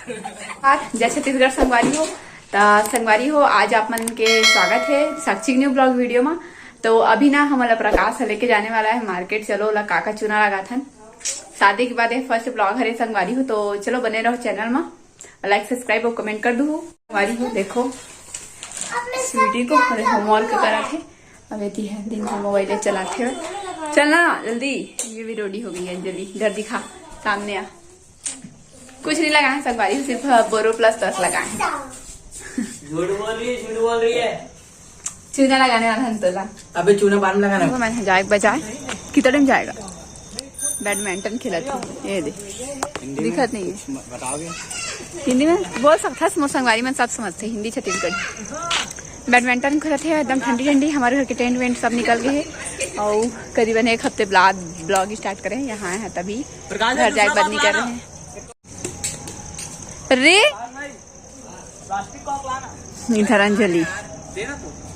जय छत्तीसगढ़ संगवारी हो संगवारी हो। आज आप मन के स्वागत है साक्षी न्यू ब्लॉग वीडियो में। तो अभी ना हमारा प्रकाश लेके जाने वाला है मार्केट। चलो ला काका चुना लगा था शादी के बाद फर्स्ट ब्लॉग हरे संगवारी हो। तो चलो बने रहो चैनल में, लाइक सब्सक्राइब और कमेंट कर दो। संगवारी हो देखो स्वीटी को होमवर्क करा थे। अब ये है दिन को मोबाइल चलाते हो। चलना जल्दी, ये भी रोडी हो गई है। जल्दी इधर दिखा, सामने आ। कुछ नहीं लगा है संगवारी, सिर्फ बोरो प्लस 10 लगा है। झूठ बोल रही है। चूना लगाने वाला है तो अबे चूना बाद में लगाना। मैंने जाए बजाए कितना टाइम जाएगा। बैडमिंटन खेला था, ये दे दिखत नहीं है। बताओगे हिंदी में बोल सकता है, संगवारी में सब समझते हिंदी छत्तीसगढ़ी। बैडमिंटन खेला थे एकदम ठंडी ठंडी। हमारे घर के टेंट वेंट सब निकल गए हैं और करीबन एक हफ्ते बाद ब्लॉग स्टार्ट करें। यहाँ है तभी घर जाए बंद नहीं कर रहे हैं। रे इधर अंजलि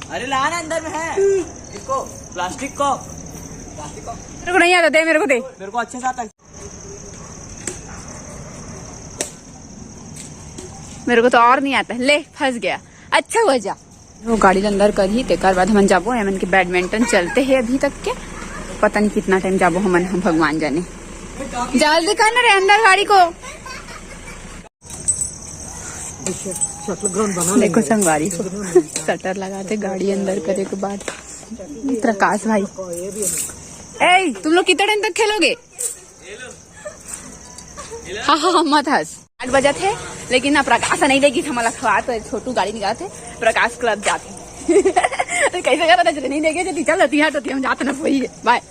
अरे लाना अंदर में है इसको प्लास्टिक को मेरे को नहीं आता। दे मेरे को, दे मेरे को अच्छे से आता। मेरे को तो और नहीं आता। ले फंस गया। अच्छा हुआ जा वो गाड़ी अंदर कर ही तेकर बाद हम जाबो। हमन के बैडमिंटन चलते है अभी तक के, पता नहीं कितना टाइम जाबो हमन, हम भगवान जाने। जल्दी करना रे अंदर गाड़ी को। देखो संगवारी को शटर लगाते गाड़ी अंदर करे के बाद। प्रकाश भाई ए तुम लोग कितने टाइम तक खेलोगे? हाँ हाँ मत हंस। 8 बजे थे लेकिन ना प्रकाश नहीं देगी हमारा खवा। तो छोटू गाड़ी निकालते प्रकाश क्लब जाते। कैसे करा था नहीं देखे जल्दी चल होती है हम जाते ना वही है। बाय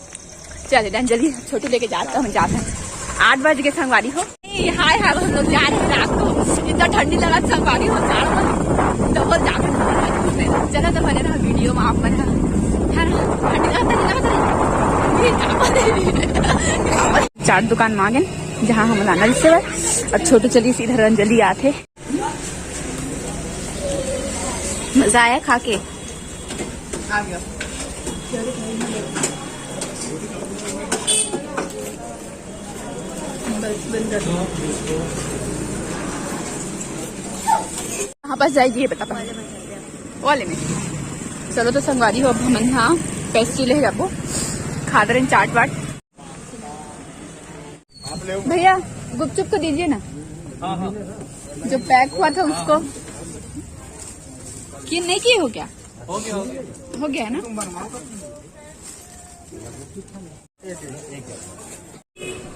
चल जल्दी छोटू लेके जाते हम जाते हैं। 8 बज के संगवारी हो। हाय हाय हम लोग जा रहे हैं रात को। इतना ठंडी लगा संगवारी हो तो वो जाकर चलो तो बने रहा वीडियो में आप मन चाट दुकान मांगे जहाँ हम लाना जिससे और छोटू चली सीधर अंजलि आते। मजा आया खा के? आ गया। कहाँ पास जाएगी बता वाले में। चलो तो संगवारी हो अब हम यहाँ पेस्ट्री ले जाबो खा रहे चाट वाट। भैया गुपचुप को दीजिए ना। हाँ। जो पैक हुआ था उसको कि नहीं किए हो क्या? हो गया ना।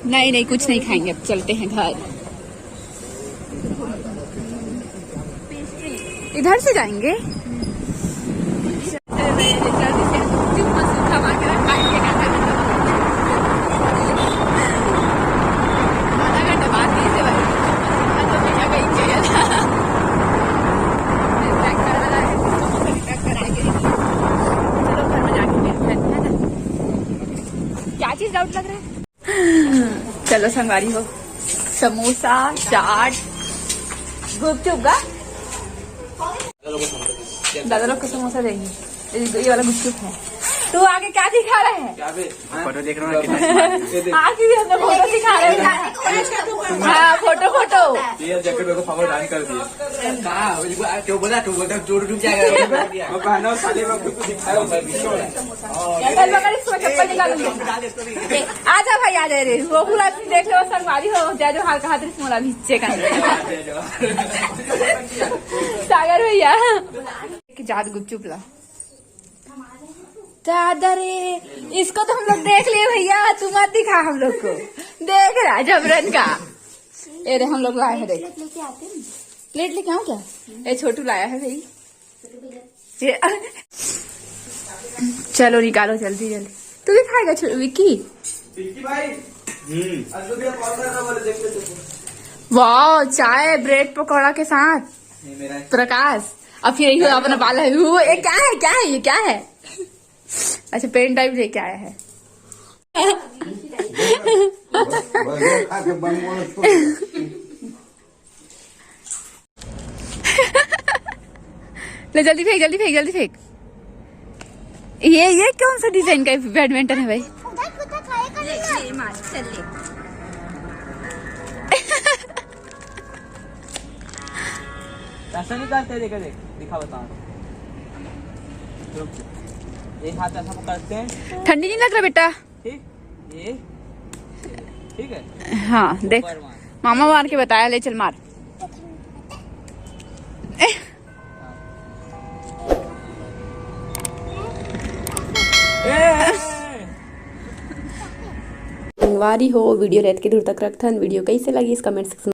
नहीं नहीं कुछ नहीं खाएंगे, अब चलते हैं घर। इधर से जाएंगे। क्या चीज डाउट लग रहा है? चलो संगवारी हो समोसा चाट गुपचुप का दादा लोग को समोसा देंगे। ये वाला गुपचुप है। तू आगे क्या दिखा रहे हैं? फोटो देख रहा हूँ। आगे भी हम लोग फोटो दिखा रहे हैं। हाँ फोटो फोटो ये जैकेट मेरे को फॉरवर्ड डाल कर दिया। क्यों बोला जोड़ डूब जाएगा। मैं पहना और साले में कुछ दिखाया चप्पल निकालूंगी। आजा भाई आ जाए रे। वो पूरा देख लो संगवारी हो जाए जो हाल कहा मोला भिच्चे का सागर भैया जाद गुपचुप ला दादा रे। इसको तो हम लोग देख लिए भैया, तू मत दिखा हम लोग को। देख रहा जबरन का। ये रे हम लोग लाए हैं, देख प्लेट लेके आऊँ क्या? ये छोटू लाया है भाई। चलो निकालो जल्दी जल्दी। तू भी खाएगा छोटू? विक्की वाह चाय ब्रेड पकौड़ा के साथ। प्रकाश अब फिर अपना बाल है। ये क्या है? क्या है ये? क्या है? अच्छा पेन टाइप लेके आया है। ले जल्दी फेंक जल्दी फेंक जल्दी फेंक। ये कौन सा डिजाइन का बैडमिंटन है भाई? ऐसा नहीं करते, देखा देख दिखा बता रुक एक हाथ ऐसा पकड़ते हैं, ठंडी नहीं लग रहा बेटा? ठीक ये ठीक है। हाँ देख ऊपर मार। मामा मार के बताया, ले चल मार। संगवारी हो वीडियो रेत के दूर तक रखथन। वीडियो कैसे लगी इस कमेंट सेक्शन